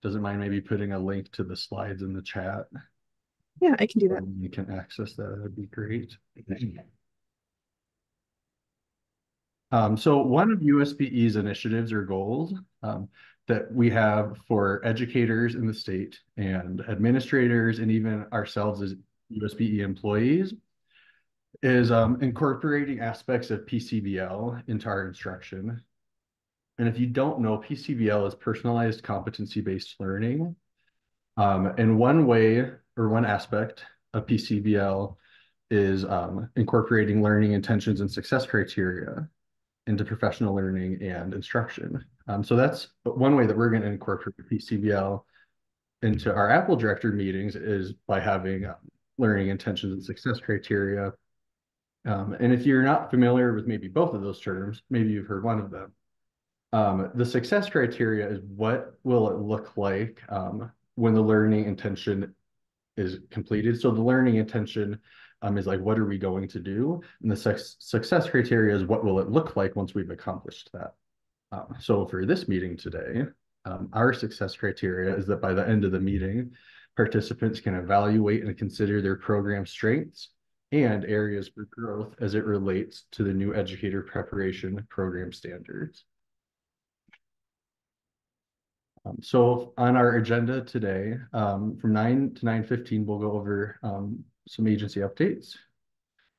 doesn't mind maybe putting a link to the slides in the chat. Yeah, I can do that. You can access that. That'd be great. So one of USBE's initiatives or goals that we have for educators in the state and administrators and even ourselves as USBE employees is incorporating aspects of PCBL into our instruction. And if you don't know, PCBL is personalized competency-based learning. And one way or one aspect of PCBL is incorporating learning intentions and success criteria into professional learning and instruction. So that's one way that we're going to incorporate PCBL into our Apple Director meetings is by having learning intentions and success criteria. And if you're not familiar with maybe both of those terms, maybe you've heard one of them. The success criteria is what will it look like when the learning intention is completed. So the learning intention is like, what are we going to do? And the success criteria is what will it look like once we've accomplished that. So for this meeting today, our success criteria is that by the end of the meeting, participants can evaluate and consider their program strengths and areas for growth as it relates to the new educator preparation program standards. So on our agenda today, from 9 to 9:15, we'll go over some agency updates.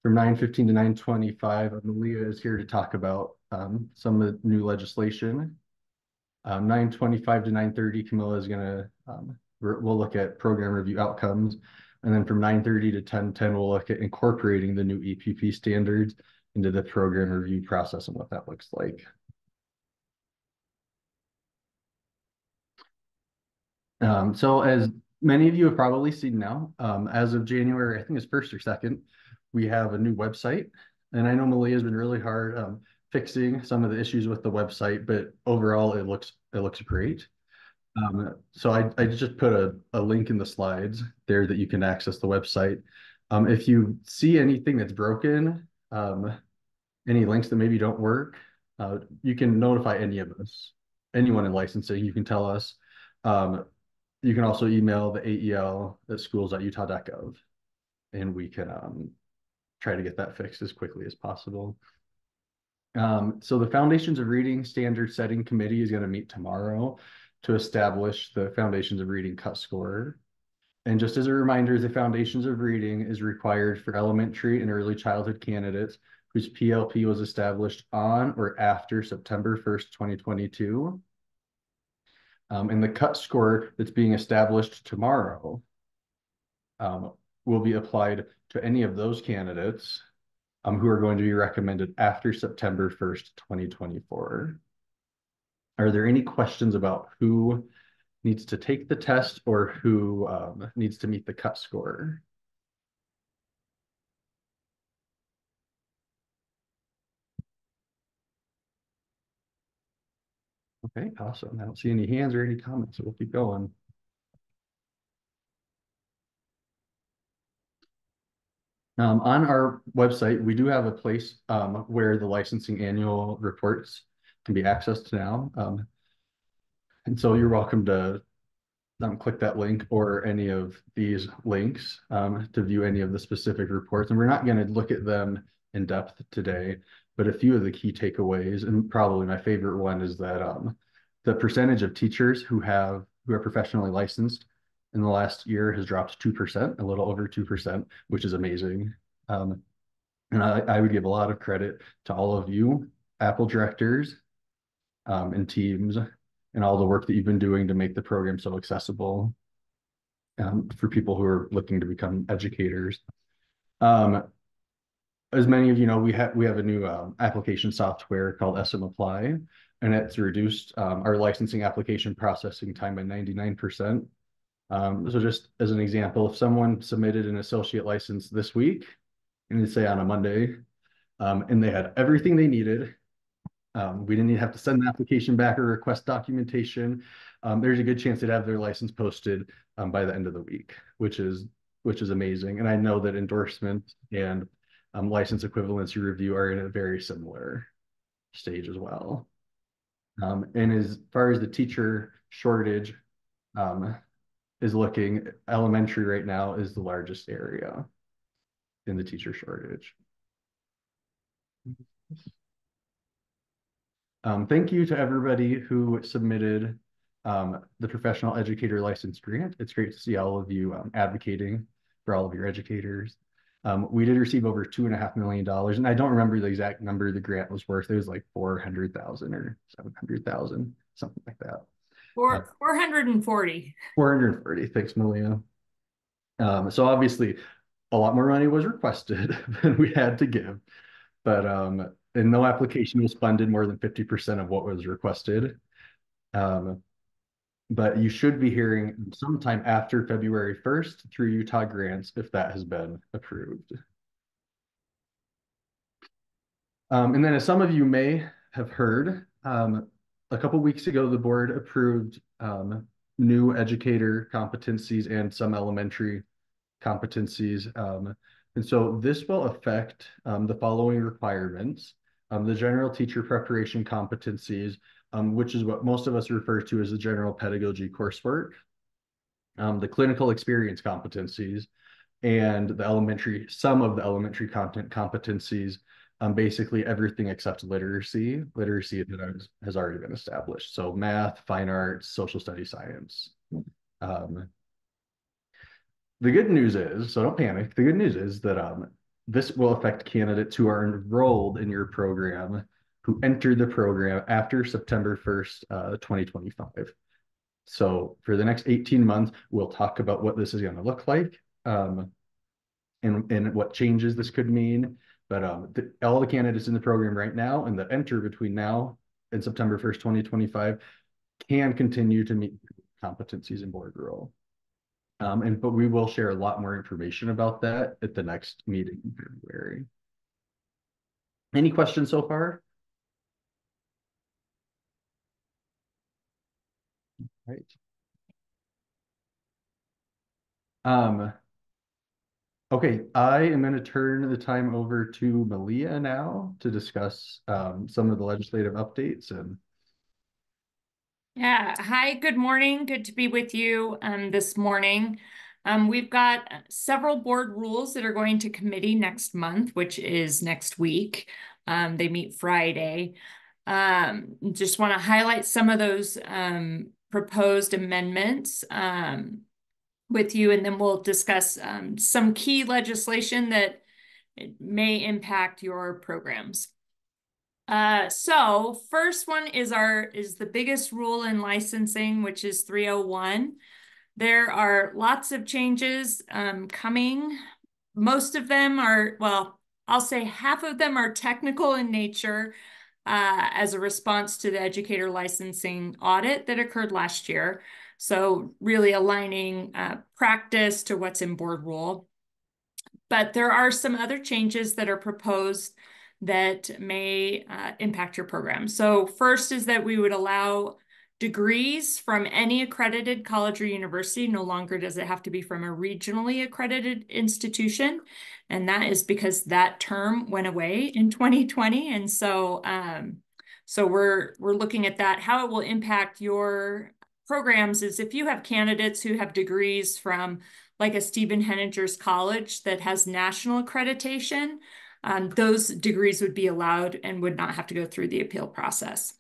From 9:15 to 9:25, Malia is here to talk about some of the new legislation. 9:25 to 9:30, Camilla is going to, we'll look at program review outcomes. And then from 9:30 to 10:10, we'll look at incorporating the new EPP standards into the program review process and what that looks like. So as many of you have probably seen now, as of January, I think it's 1st or 2nd, we have a new website. And I know Malia's been really hard fixing some of the issues with the website, but overall it looks great. So I just put a link in the slides there that you can access the website. If you see anything that's broken, any links that maybe don't work, you can notify any of us, anyone in licensing, you can tell us. You can also email the AEL at schools.utah.gov, and we can try to get that fixed as quickly as possible. So the Foundations of Reading Standard Setting Committee is going to meet tomorrow to establish the Foundations of Reading cut score. And just as a reminder, the Foundations of Reading is required for elementary and early childhood candidates whose PLP was established on or after September 1st, 2022. And the cut score that's being established tomorrow will be applied to any of those candidates who are going to be recommended after September 1st, 2024. Are there any questions about who needs to take the test or who needs to meet the cut score? Okay, awesome. I don't see any hands or any comments, so we'll keep going. On our website, we do have a place where the licensing annual reports can be accessed now. And so you're welcome to click that link or any of these links to view any of the specific reports. And we're not going to look at them in depth today, but a few of the key takeaways, and probably my favorite one is that the percentage of teachers who are professionally licensed in the last year has dropped 2%, a little over 2%, which is amazing. And I would give a lot of credit to all of you, Apple directors and teams, and all the work that you've been doing to make the program so accessible for people who are looking to become educators. As many of you know, we have a new application software called SM Apply, and it's reduced our licensing application processing time by 99%. So just as an example, if someone submitted an associate license this week, and say on a Monday, and they had everything they needed, we didn't even have to send the application back or request documentation. There's a good chance they'd have their license posted by the end of the week, which is amazing. And I know that endorsement and license equivalency review are in a very similar stage as well. And as far as the teacher shortage um, is looking, elementary right now is the largest area in the teacher shortage. Thank you to everybody who submitted the professional educator license grant. It's great to see all of you advocating for all of your educators. We did receive over $2.5 million, and I don't remember the exact number the grant was worth. It was like 400,000 or 700,000, something like that. 440. 440. Thanks, Malia. So obviously, a lot more money was requested than we had to give, but and no application was funded more than 50% of what was requested. Um, but you should be hearing sometime after February 1st through Utah Grants if that has been approved. And then as some of you may have heard, a couple weeks ago, the board approved new educator competencies and some elementary competencies. And so this will affect the following requirements. The general teacher preparation competencies, which is what most of us refer to as the general pedagogy coursework, the clinical experience competencies, and some of the elementary content competencies, basically everything except literacy. Literacy has already been established. So math, fine arts, social studies, science. The good news is, so don't panic. The good news is that this will affect candidates who are enrolled in your program, who entered the program after September 1st, 2025. So for the next 18 months, we'll talk about what this is going to look like and what changes this could mean. But all the candidates in the program right now and that enter between now and September 1st, 2025 can continue to meet competencies in board role. But we will share a lot more information about that at the next meeting in February. Any questions so far? Right. Okay, I am going to turn the time over to Malia now to discuss some of the legislative updates and Yeah. Hi, good morning. Good to be with you this morning. We've got several board rules that are going to committee next month, which is next week. They meet Friday. Just want to highlight some of those proposed amendments with you, and then we'll discuss some key legislation that may impact your programs. So first one is the biggest rule in licensing, which is 301. There are lots of changes coming. Most of them are, well, I'll say half of them are technical in nature as a response to the educator licensing audit that occurred last year. So really aligning practice to what's in board rule. But there are some other changes that are proposed that may impact your program. So first is that we would allow degrees from any accredited college or university. No longer does it have to be from a regionally accredited institution. And that is because that term went away in 2020. And so, we're looking at that. How it will impact your programs is if you have candidates who have degrees from like a Stephen Henninger's college that has national accreditation, those degrees would be allowed and would not have to go through the appeal process.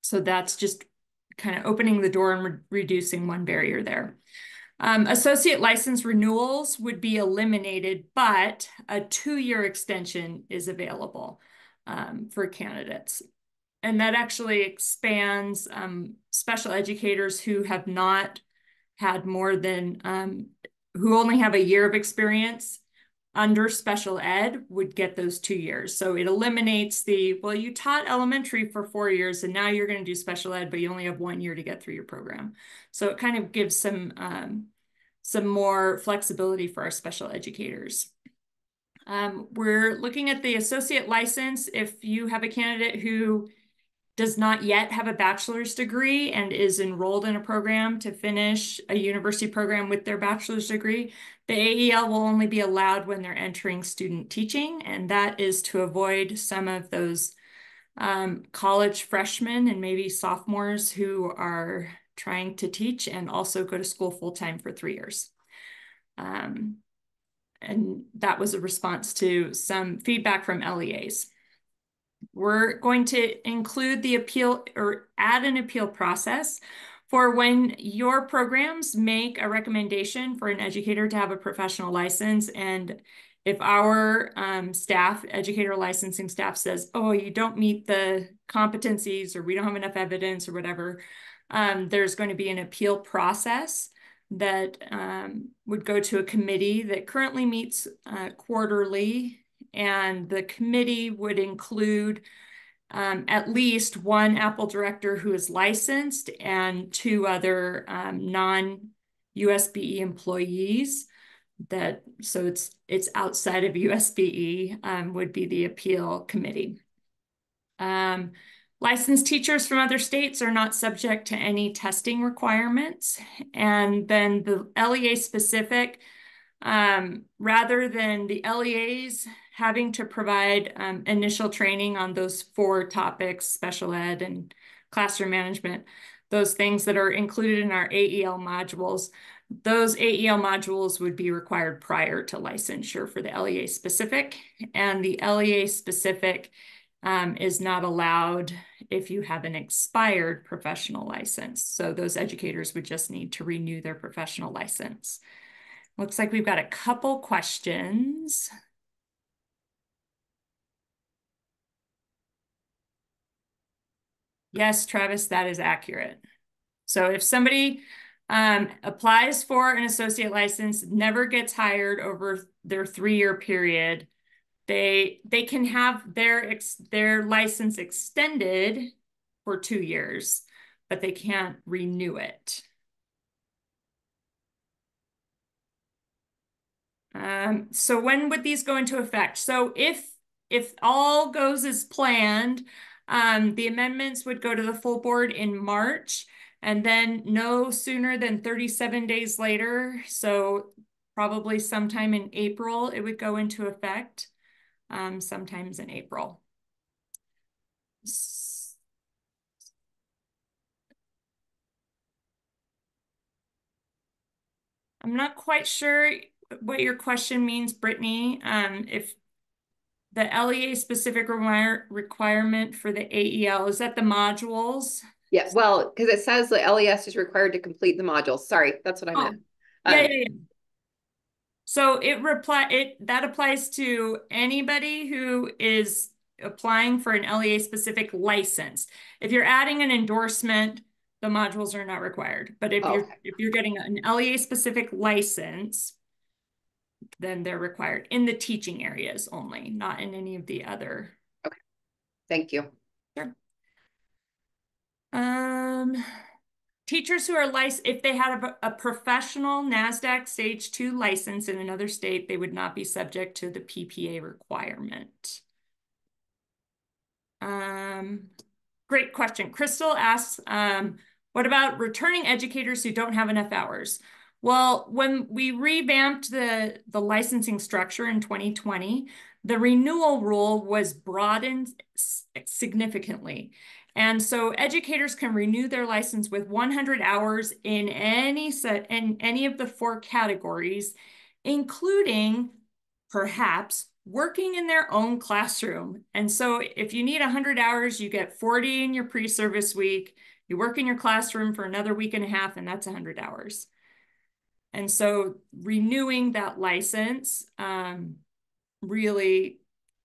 So that's just kind of opening the door and reducing one barrier there. Associate license renewals would be eliminated, but a 2-year extension is available for candidates. And that actually expands special educators who have not had more than, who only have a year of experience under special ed would get those 2 years. So it eliminates well, you taught elementary for 4 years and now you're going to do special ed, but you only have 1 year to get through your program. So it kind of gives some more flexibility for our special educators. We're looking at the associate license. If you have a candidate who does not yet have a bachelor's degree and is enrolled in a program to finish a university program with their bachelor's degree, the AEL will only be allowed when they're entering student teaching, and that is to avoid some of those college freshmen and maybe sophomores who are trying to teach and also go to school full-time for 3 years. And that was a response to some feedback from LEAs. We're going to include the appeal or add an appeal process for when your programs make a recommendation for an educator to have a professional license. And if our staff, educator licensing staff says, oh, you don't meet the competencies or we don't have enough evidence or whatever, there's going to be an appeal process that would go to a committee that currently meets quarterly. And the committee would include at least one APPEL director who is licensed and 2 other non-USBE employees. So it's outside of USBE would be the appeal committee. Licensed teachers from other states are not subject to any testing requirements. And then the LEA specific, rather than the LEAs having to provide initial training on those 4 topics, special ed and classroom management, those things that are included in our AEL modules, those AEL modules would be required prior to licensure for the LEA specific, and the LEA specific is not allowed if you have an expired professional license. So those educators would just need to renew their professional license. Looks like we've got a couple questions. Yes, Travis, that is accurate. So if somebody applies for an associate license, never gets hired over their 3-year period, they can have their license extended for 2 years, but they can't renew it. So when would these go into effect? So if all goes as planned, the amendments would go to the full board in March, and then no sooner than 37 days later, so probably sometime in April, it would go into effect, sometimes in April. I'm not quite sure what your question means, Brittany. If the LEA specific requirement for the AEL, is that the modules? Yeah, well, because it says the LES is required to complete the modules. Sorry, that's what I meant. Yeah. So that applies to anybody who is applying for an LEA specific license. If you're adding an endorsement, the modules are not required. But if you're getting an LEA specific license, then they're required in the teaching areas only, not in any of the other. Okay, thank you. Sure. Teachers who are licensed, if they had a professional NASDAQ Stage 2 license in another state, they would not be subject to the PPA requirement. Great question. Crystal asks, what about returning educators who don't have enough hours? Well, when we revamped the licensing structure in 2020, the renewal rule was broadened significantly. And so educators can renew their license with 100 hours in any of the 4 categories, including perhaps working in their own classroom. And so if you need 100 hours, you get 40 in your pre-service week, you work in your classroom for another week and a half, and that's 100 hours. And so renewing that license really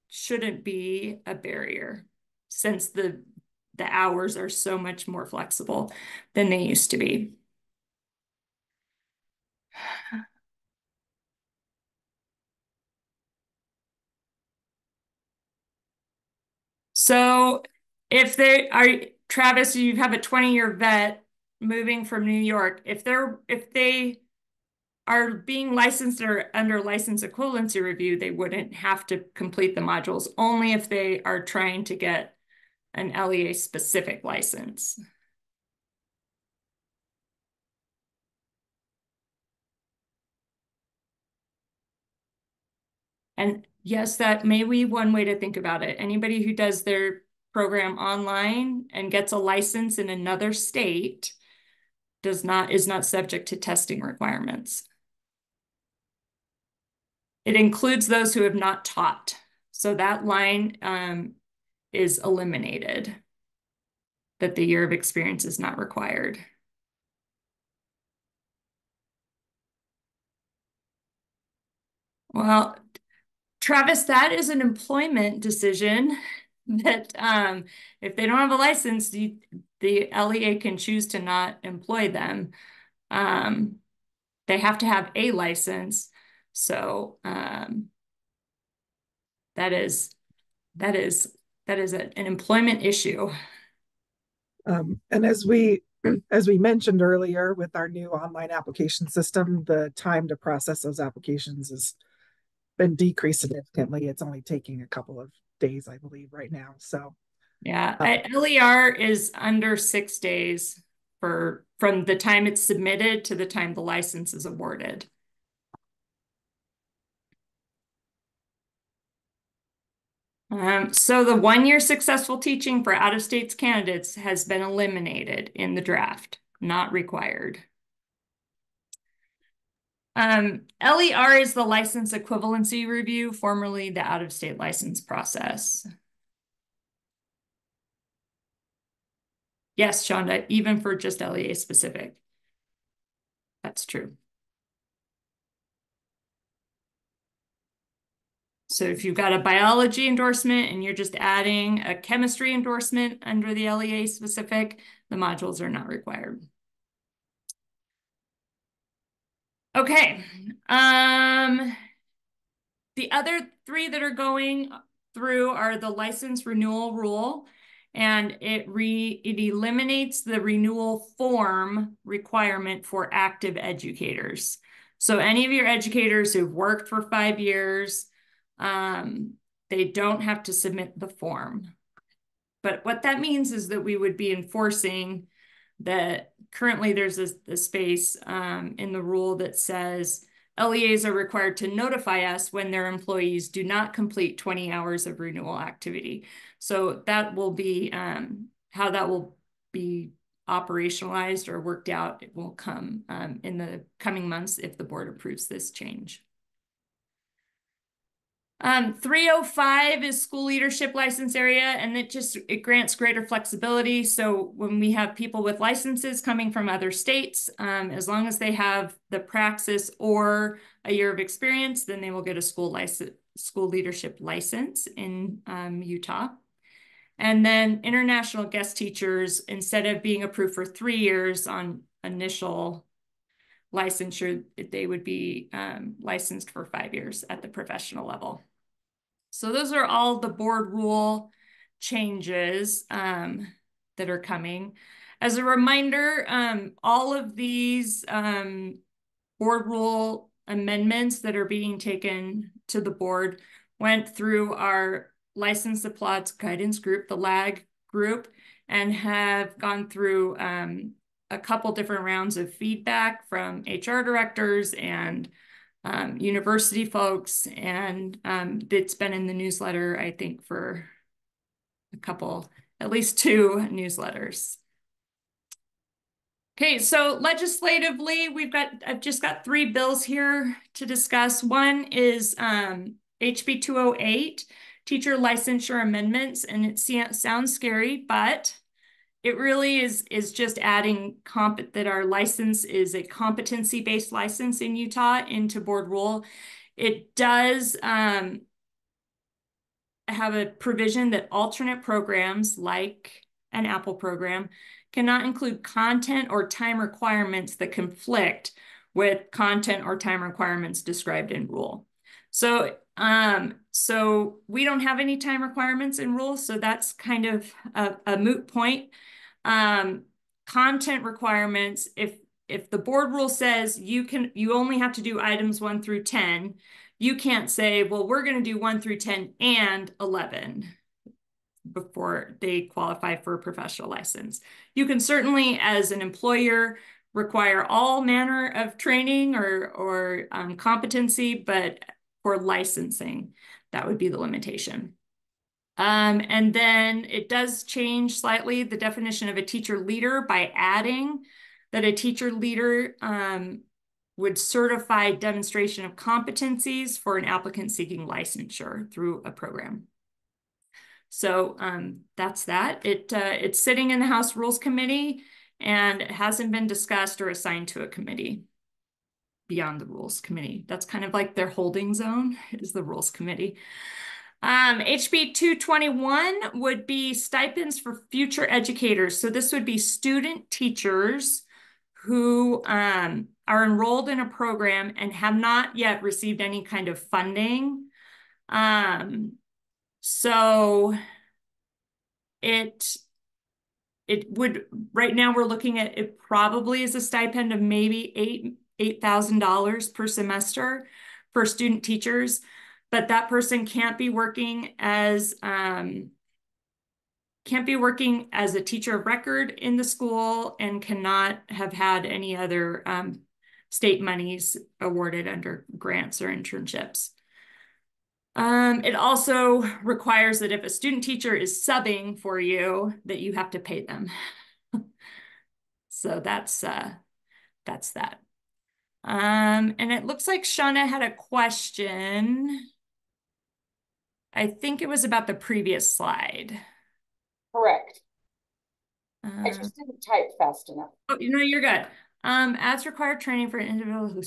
shouldn't be a barrier, since the hours are so much more flexible than they used to be. So if they are, Travis, you have a 20-year vet moving from New York. If they are being licensed or under license equivalency review, they wouldn't have to complete the modules, only if they are trying to get an LEA specific license. And yes, that may be one way to think about it. Anybody who does their program online and gets a license in another state is not subject to testing requirements. It includes those who have not taught. So that line is eliminated, that the year of experience is not required. Well, Travis, that is an employment decision that if they don't have a license, the LEA can choose to not employ them. They have to have a license. So that is an employment issue. And as we mentioned earlier, with our new online application system, the time to process those applications has been decreased significantly. It's only taking a couple of days, I believe, right now. So yeah, LER is under 6 days from the time it's submitted to the time the license is awarded. So the 1-year successful teaching for out-of-states candidates has been eliminated in the draft, not required. LER is the license equivalency review, formerly the out-of-state license process. Yes, Shonda, even for just LEA specific. That's true. So if you've got a biology endorsement and you're just adding a chemistry endorsement under the LEA specific, the modules are not required. Okay. The other 3 that are going through are the license renewal rule, and it eliminates the renewal form requirement for active educators. So any of your educators who've worked for 5 years, they don't have to submit the form. But what that means is that we would be enforcing that currently there's a space in the rule that says LEAs are required to notify us when their employees do not complete 20 hours of renewal activity. So that will be how that will be operationalized or worked out. It will come in the coming months if the board approves this change. 305 is school leadership license area, and it grants greater flexibility. So when we have people with licenses coming from other states, as long as they have the praxis or a year of experience, then they will get a school leadership license in Utah. And then international guest teachers, instead of being approved for 3 years on initial licensure, they would be licensed for 5 years at the professional level. So those are all the board rule changes that are coming. As a reminder, all of these board rule amendments that are being taken to the board went through our Licensed Applauds Guidance Group, the LAG group, and have gone through a couple different rounds of feedback from HR directors and university folks, and it's been in the newsletter, I think, for at least 2 newsletters. Okay, so legislatively, I've just got 3 bills here to discuss. One is HB 208, teacher licensure amendments, and it sounds scary, but it really is just adding that our license is a competency-based license in Utah into board rule. It does have a provision that alternate programs like an APPEL program cannot include content or time requirements that conflict with content or time requirements described in rule. So we don't have any time requirements in rule, so that's kind of a moot point. Content requirements, if the board rule says you only have to do items 1 through 10, you can't say, well, we're going to do 1 through 10 and 11 before they qualify for a professional license. You can certainly, as an employer, require all manner of training or competency, but for licensing, that would be the limitation. And then it does change slightly the definition of a teacher leader by adding that a teacher leader would certify demonstration of competencies for an applicant seeking licensure through a program. So that's that. It's sitting in the House Rules Committee, and it hasn't been discussed or assigned to a committee beyond the Rules Committee. That's kind of like their holding zone is the Rules Committee. HB 221 would be stipends for future educators. So this would be student teachers who are enrolled in a program and have not yet received any kind of funding. So it would, right now we're looking at it probably as a stipend of maybe $8,000 per semester for student teachers, but that person can't be working as a teacher of record in the school and cannot have had any other state monies awarded under grants or internships. It also requires that if a student teacher is subbing for you, that you have to pay them. So that's that. And it looks like Shauna had a question. I think it was about the previous slide. Correct. I just didn't type fast enough. Oh, you're good. As required training for an individual who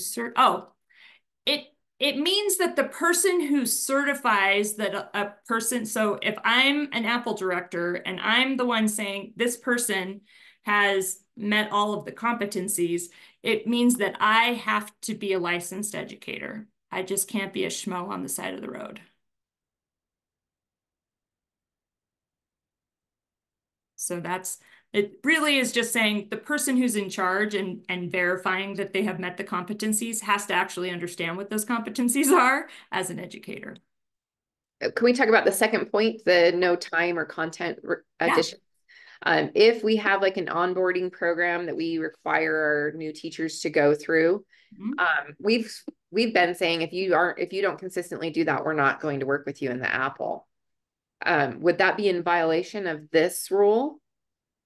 it means that the person who certifies that a person, so if I'm an Apple director and I'm the one saying this person has met all of the competencies, it means that I have to be a licensed educator. I just can't be a schmo on the side of the road. So it really is just saying the person who's in charge and verifying that they have met the competencies has to actually understand what those competencies are as an educator. Can we talk about the second point, the no time or content addition? If we have like an onboarding program that we require our new teachers to go through, we've been saying if you don't consistently do that, we're not going to work with you in the Apple. Would that be in violation of this rule?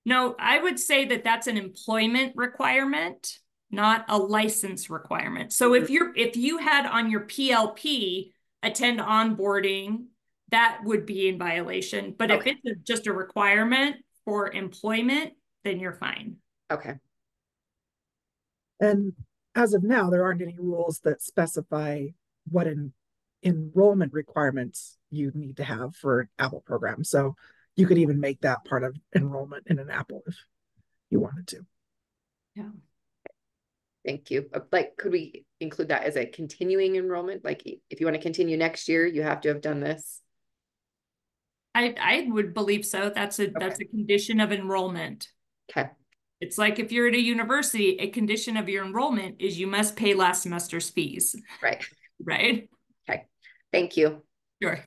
No, I would say that that's an employment requirement, not a license requirement. So if you had on your PLP attend onboarding, that would be in violation. But if it's just a requirement for employment, then you're fine. Okay. And as of now, there aren't any rules that specify what enrollment requirements you need to have for an Apple program. So you could even make that part of enrollment in an Apple if you wanted to. Yeah. Thank you. Like, could we include that as a continuing enrollment? Like, if you want to continue next year, you have to have done this. I would believe so. That's a condition of enrollment. Okay. It's like if you're at a university, a condition of your enrollment is you must pay last semester's fees. Right. Right. Okay. Thank you. Sure.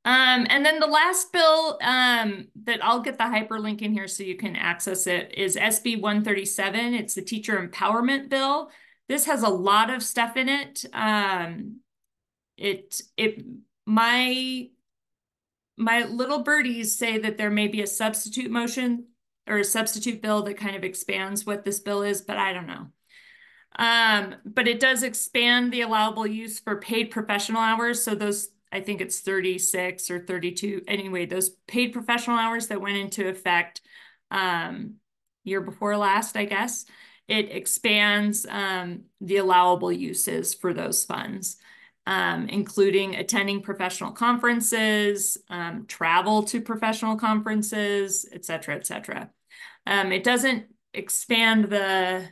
And then the last bill that I'll get the hyperlink in here so you can access it is SB 137. It's the teacher empowerment bill. This has a lot of stuff in it. My little birdies say that there may be a substitute motion or a substitute bill that kind of expands what this bill is, but I don't know. But it does expand the allowable use for paid professional hours. So those, I think it's 36 or 32. Anyway, those paid professional hours that went into effect year before last, I guess, it expands the allowable uses for those funds, including attending professional conferences, travel to professional conferences, et cetera, et cetera. It doesn't expand the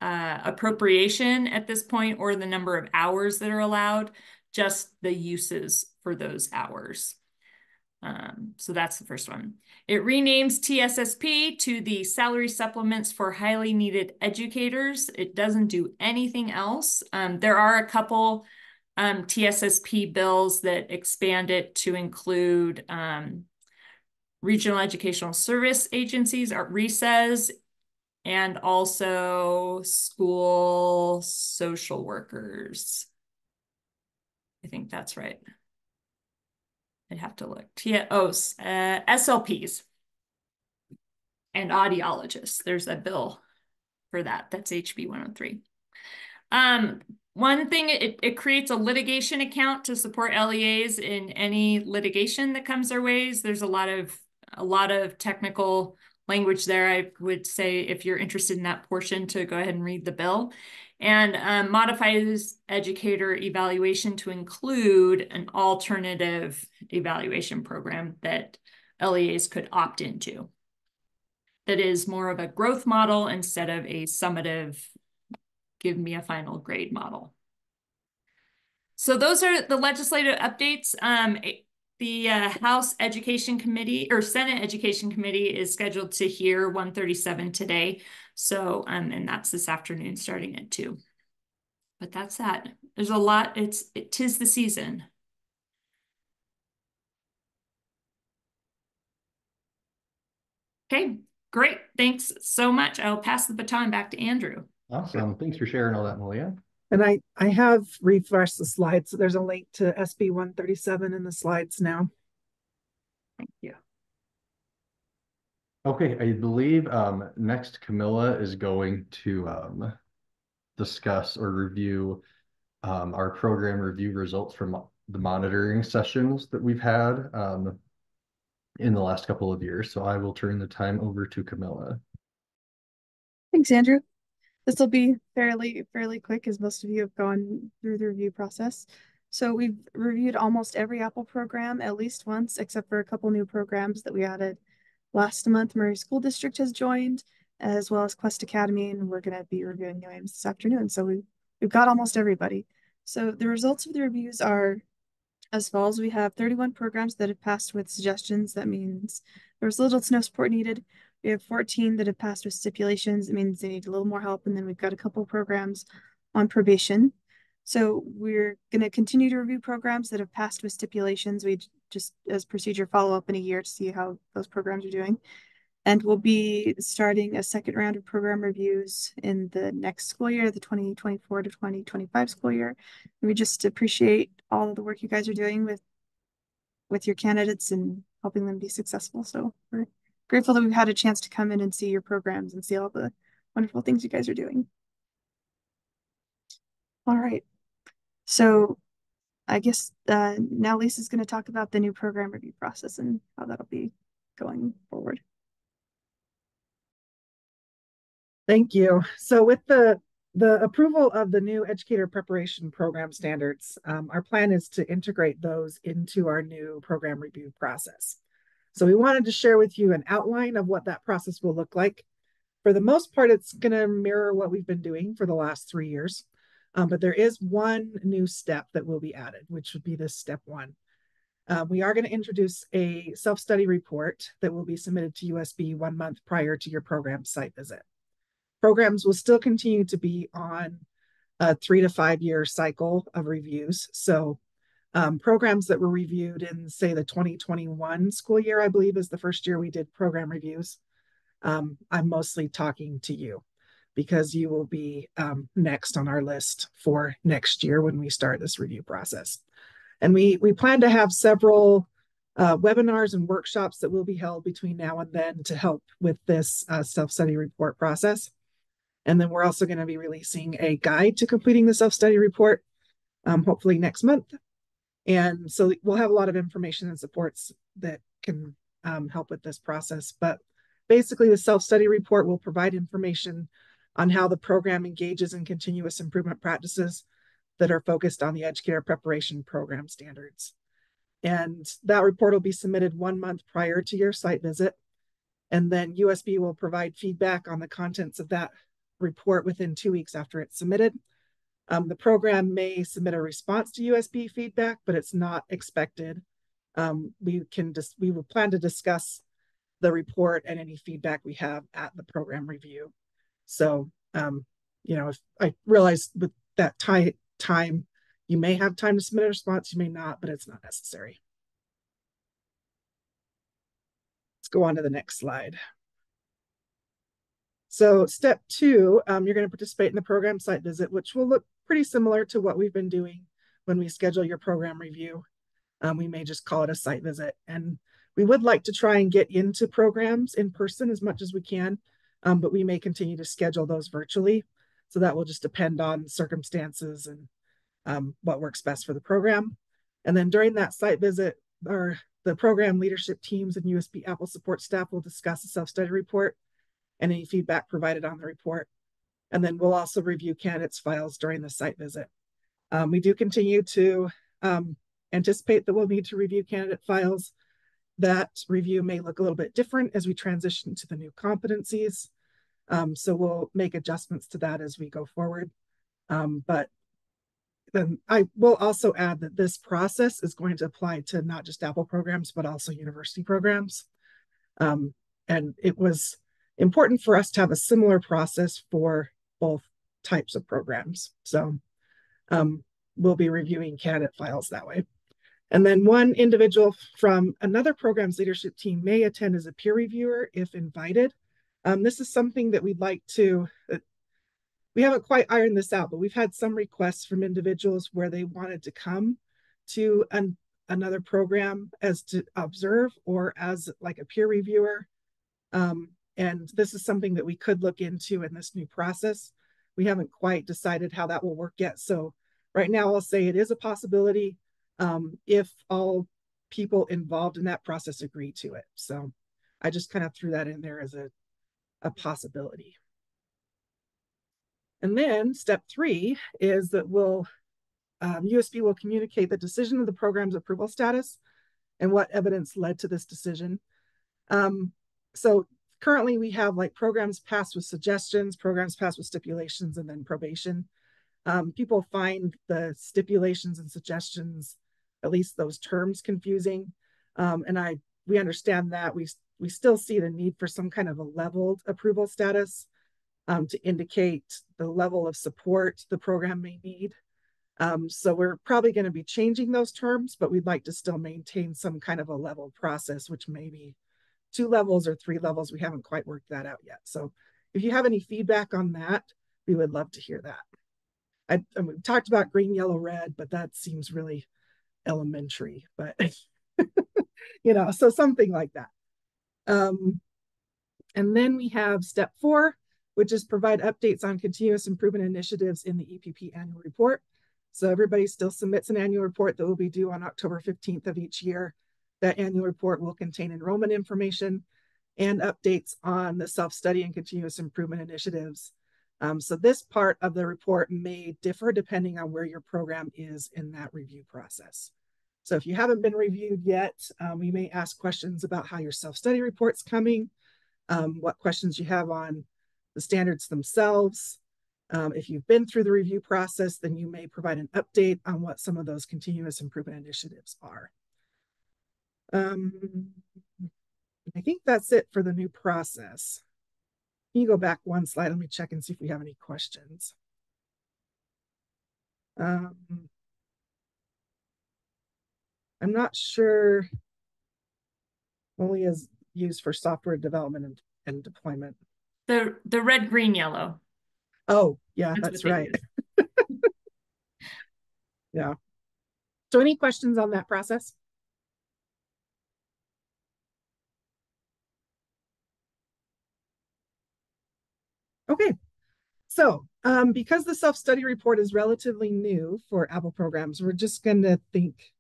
appropriation at this point or the number of hours that are allowed, just the uses for those hours. So that's the first one. It renames TSSP to the Salary Supplements for Highly Needed Educators. It doesn't do anything else. There are a couple TSSP bills that expand it to include regional educational service agencies, or RESAs, and also school social workers. I think that's right. I'd have to look. SLPs and audiologists. There's a bill for that. That's HB 103. One thing, it creates a litigation account to support LEAs in any litigation that comes their ways. There's a lot of technical language there. I would say if you're interested in that portion to go ahead and read the bill. And modifies educator evaluation to include an alternative evaluation program that LEAs could opt into. That is more of a growth model instead of a summative, give me a final grade model. So those are the legislative updates. The House Education Committee or Senate Education Committee is scheduled to hear 137 today. So, and that's this afternoon starting at 2. But that's that. There's a lot. Tis the season. Okay, great. Thanks so much. I'll pass the baton back to Andrew. Awesome. Thanks for sharing all that, Malia. And I have refreshed the slides. So there's a link to SB 137 in the slides now. Thank you. Okay, I believe next Camilla is going to discuss or review our program review results from the monitoring sessions that we've had in the last couple of years. So I will turn the time over to Camilla. Thanks, Andrew. This will be fairly quick as most of you have gone through the review process. So we've reviewed almost every APPEL program at least once, except for a couple new programs that we added last month. Murray School District has joined, as well as Quest Academy, and we're going to be reviewing new aims this afternoon. So we've got almost everybody. So the results of the reviews are as follows. We have 31 programs that have passed with suggestions. That means there's little to no support needed. We have 14 that have passed with stipulations. It means they need a little more help. And then we've got a couple of programs on probation. So we're going to continue to review programs that have passed with stipulations. We just, as procedure, follow up in a year to see how those programs are doing. And we'll be starting a second round of program reviews in the next school year, the 2024 to 2025 school year. And we just appreciate all of the work you guys are doing with your candidates and helping them be successful. So we're grateful that we've had a chance to come in and see your programs and see all the wonderful things you guys are doing. All right. So I guess now Lisa's going to talk about the new program review process and how that'll be going forward. Thank you. So with the approval of the new educator preparation program standards, our plan is to integrate those into our new program review process. So we wanted to share with you an outline of what that process will look like. For the most part, it's going to mirror what we've been doing for the last 3 years. But there is one new step that will be added, which would be this step 1. We are going to introduce a self-study report that will be submitted to USB 1 month prior to your program site visit. Programs will still continue to be on a 3 to 5 year cycle of reviews. So programs that were reviewed in, say, the 2021 school year, I believe is the first year we did program reviews. I'm mostly talking to you because you will be next on our list for next year when we start this review process. And we plan to have several webinars and workshops that will be held between now and then to help with this self-study report process. And then we're also going to be releasing a guide to completing the self-study report, hopefully next month. And so we'll have a lot of information and supports that can help with this process. But basically, the self-study report will provide information on how the program engages in continuous improvement practices that are focused on the educator preparation program standards. And that report will be submitted 1 month prior to your site visit. And then USB will provide feedback on the contents of that report within 2 weeks after it's submitted. The program may submit a response to USB feedback, but it's not expected. We will plan to discuss the report and any feedback we have at the program review. So, if I realize with that time, you may have time to submit a response, you may not, but it's not necessary. Let's go on to the next slide. So step 2, you're going to participate in the program site visit, which will look pretty similar to what we've been doing when we schedule your program review. We may just call it a site visit. And we would like to try and get into programs in person as much as we can, but we may continue to schedule those virtually. So that will just depend on circumstances and what works best for the program. And then during that site visit, the program leadership teams and USB Apple support staff will discuss the self-study report and any feedback provided on the report. And then we'll also review candidates' files during the site visit. We do continue to anticipate that we'll need to review candidate files. That review may look a little bit different as we transition to the new competencies. So we'll make adjustments to that as we go forward. But then I will also add that this process is going to apply to not just Apple programs, but also university programs. And it was important for us to have a similar process for both types of programs. So we'll be reviewing candidate files that way. And then one individual from another program's leadership team may attend as a peer reviewer if invited. This is something that we'd like to, we haven't quite ironed this out, but we've had some requests from individuals where they wanted to come to another program as to observe or as like a peer reviewer. And this is something that we could look into in this new process. We haven't quite decided how that will work yet. So right now I'll say it is a possibility if all people involved in that process agree to it. So I just kind of threw that in there as a possibility. And then step 3 is that USB will communicate the decision of the program's approval status and what evidence led to this decision. So currently we have like programs passed with suggestions, programs passed with stipulations, and then probation. People find the stipulations and suggestions, at least those terms, confusing. And we understand that. We still see the need for some kind of a leveled approval status to indicate the level of support the program may need. So we're probably going to be changing those terms, but we'd like to still maintain some kind of a level process, which may be 2 levels or 3 levels. We haven't quite worked that out yet. So if you have any feedback on that, we would love to hear that. We talked about green, yellow, red, but that seems really elementary, but so something like that. And then we have step 4, which is provide updates on continuous improvement initiatives in the EPP annual report. So everybody still submits an annual report that will be due on October 15th of each year. That annual report will contain enrollment information and updates on the self-study and continuous improvement initiatives. So this part of the report may differ depending on where your program is in that review process. So if you haven't been reviewed yet, we may ask questions about how your self-study report's coming, what questions you have on the standards themselves. If you've been through the review process, then you may provide an update on what some of those continuous improvement initiatives are. I think that's it for the new process. Can you go back one slide? Let me check and see if we have any questions. I'm not sure only is used for software development and deployment. The red, green, yellow. Oh, yeah, that's right. Yeah. So any questions on that process? Okay. So because the self-study report is relatively new for Apple programs, we're just going to think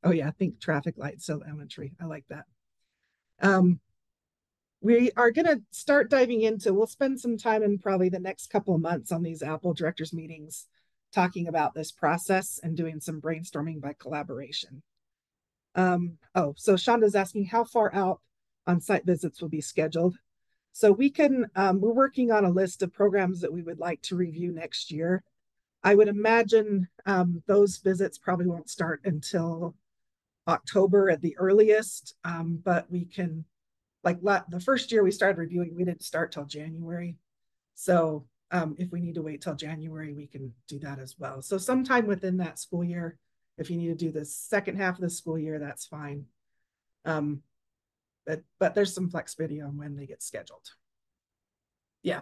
traffic lights, so elementary. I like that. We are going to start diving into, we'll spend some time in probably the next couple of months on these Apple directors meetings, talking about this process and doing some brainstorming by collaboration. So Shonda's asking how far out on site visits will be scheduled. So we can, we're working on a list of programs that we would like to review next year. I would imagine those visits probably won't start until October at the earliest, but we can, like the first year we started reviewing, we didn't start till January. So if we need to wait till January, we can do that as well. So sometime within that school year, if you need to do the second half of the school year, that's fine. But there's some flexibility on when they get scheduled. Yeah.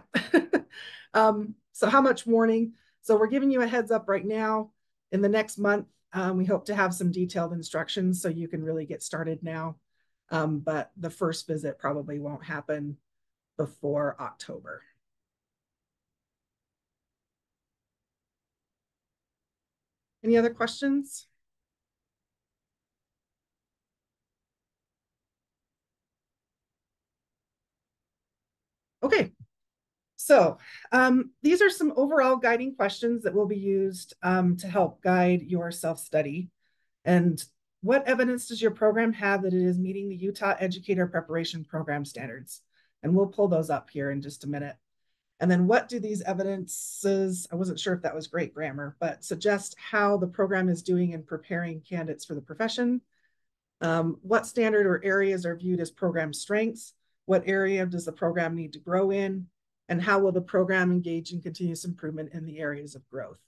So how much warning? So we're giving you a heads up right now. In the next month, We hope to have some detailed instructions so you can really get started now. But the first visit probably won't happen before October. Any other questions? Okay, so these are some overall guiding questions that will be used to help guide your self-study. And what evidence does your program have that it is meeting the Utah Educator Preparation Program standards? And we'll pull those up here in just a minute. And then what do these evidences, I wasn't sure if that was great grammar, but suggest how the program is doing in preparing candidates for the profession? What standard or areas are viewed as program strengths? What area does the program need to grow in? And how will the program engage in continuous improvement in the areas of growth?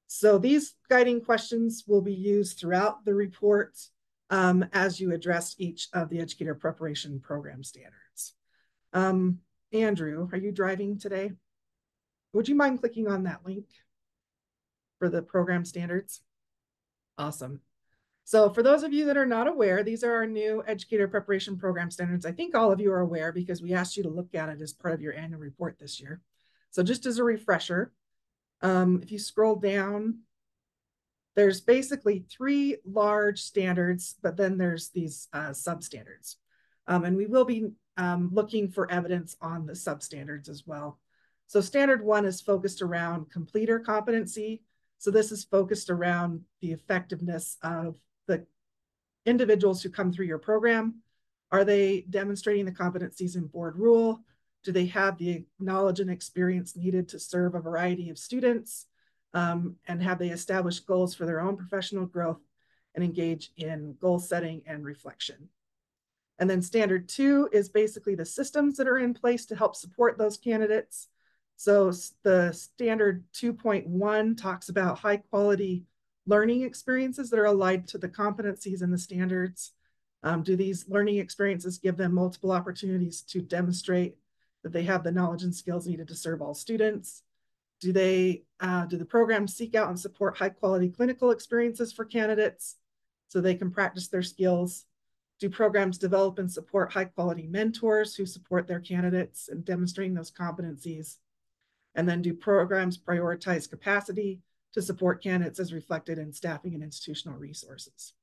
So these guiding questions will be used throughout the report as you address each of the educator preparation program standards. Andrew, are you driving today? Would you mind clicking on that link for the program standards? Awesome. So for those of you that are not aware, these are our new educator preparation program standards. I think all of you are aware because we asked you to look at it as part of your annual report this year. So just as a refresher, if you scroll down, there's basically 3 large standards, but then there's these substandards. And we will be looking for evidence on the substandards as well. So standard 1 is focused around completer competency. So this is focused around the effectiveness of the individuals who come through your program. Are they demonstrating the competencies in board rule? Do they have the knowledge and experience needed to serve a variety of students? And have they established goals for their own professional growth and engage in goal setting and reflection? And then standard 2 is basically the systems that are in place to help support those candidates. So the standard 2.1 talks about high quality learning experiences that are aligned to the competencies and the standards. Do these learning experiences give them multiple opportunities to demonstrate that they have the knowledge and skills needed to serve all students? Do the programs seek out and support high quality clinical experiences for candidates so they can practice their skills? Do programs develop and support high quality mentors who support their candidates and demonstrating those competencies? And then do programs prioritize capacity to support candidates as reflected in staffing and institutional resources?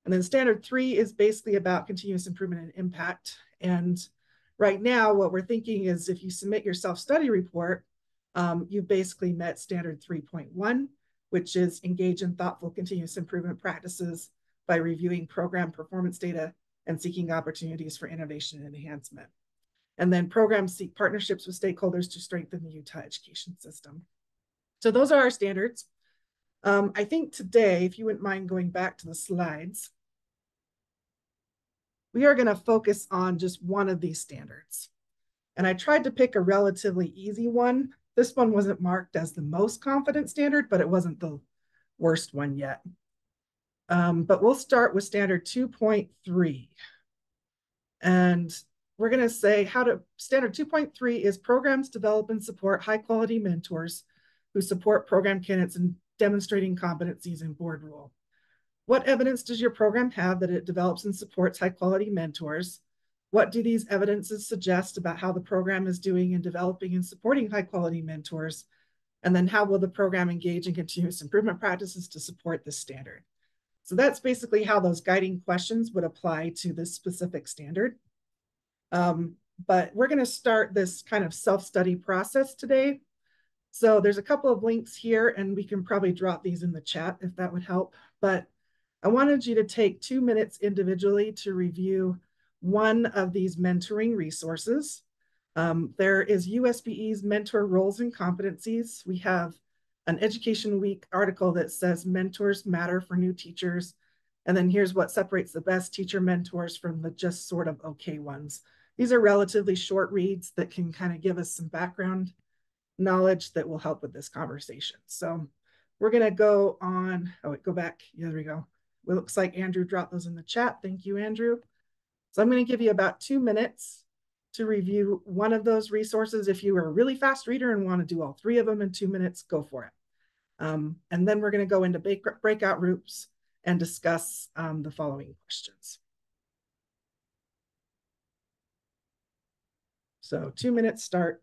And then standard 3 is basically about continuous improvement and impact. And right now, what we're thinking is if you submit your self-study report, you've basically met standard 3.1, which is engage in thoughtful continuous improvement practices by reviewing program performance data and seeking opportunities for innovation and enhancement. And then programs seek partnerships with stakeholders to strengthen the Utah education system. So those are our standards. I think today, if you wouldn't mind going back to the slides, we are going to focus on just one of these standards. And I tried to pick a relatively easy one. This one wasn't marked as the most confident standard, but it wasn't the worst one yet. But we'll start with standard 2.3. And we're going to say standard 2.3 is programs develop and support high quality mentors who support program candidates in demonstrating competencies in board rule. What evidence does your program have that it develops and supports high quality mentors? What do these evidences suggest about how the program is doing in developing and supporting high quality mentors? And then how will the program engage in continuous improvement practices to support this standard? So that's basically how those guiding questions would apply to this specific standard. But we're going to start this kind of self-study process today. So there's a couple of links here, and we can probably drop these in the chat if that would help. But I wanted you to take 2 minutes individually to review one of these mentoring resources. There is USBE's Mentor Roles and Competencies. We have an Education Week article that says mentors matter for new teachers. And then here's what separates the best teacher mentors from the just sort of okay ones. These are relatively short reads that can kind of give us some background knowledge that will help with this conversation. So we're going to go on. Oh, wait, go back. Yeah, there we go. It looks like Andrew dropped those in the chat. Thank you, Andrew. So I'm going to give you about 2 minutes to review one of those resources. If you are a really fast reader and want to do all 3 of them in 2 minutes, go for it. And then we're going to go into breakout groups and discuss the following questions. So 2 minutes start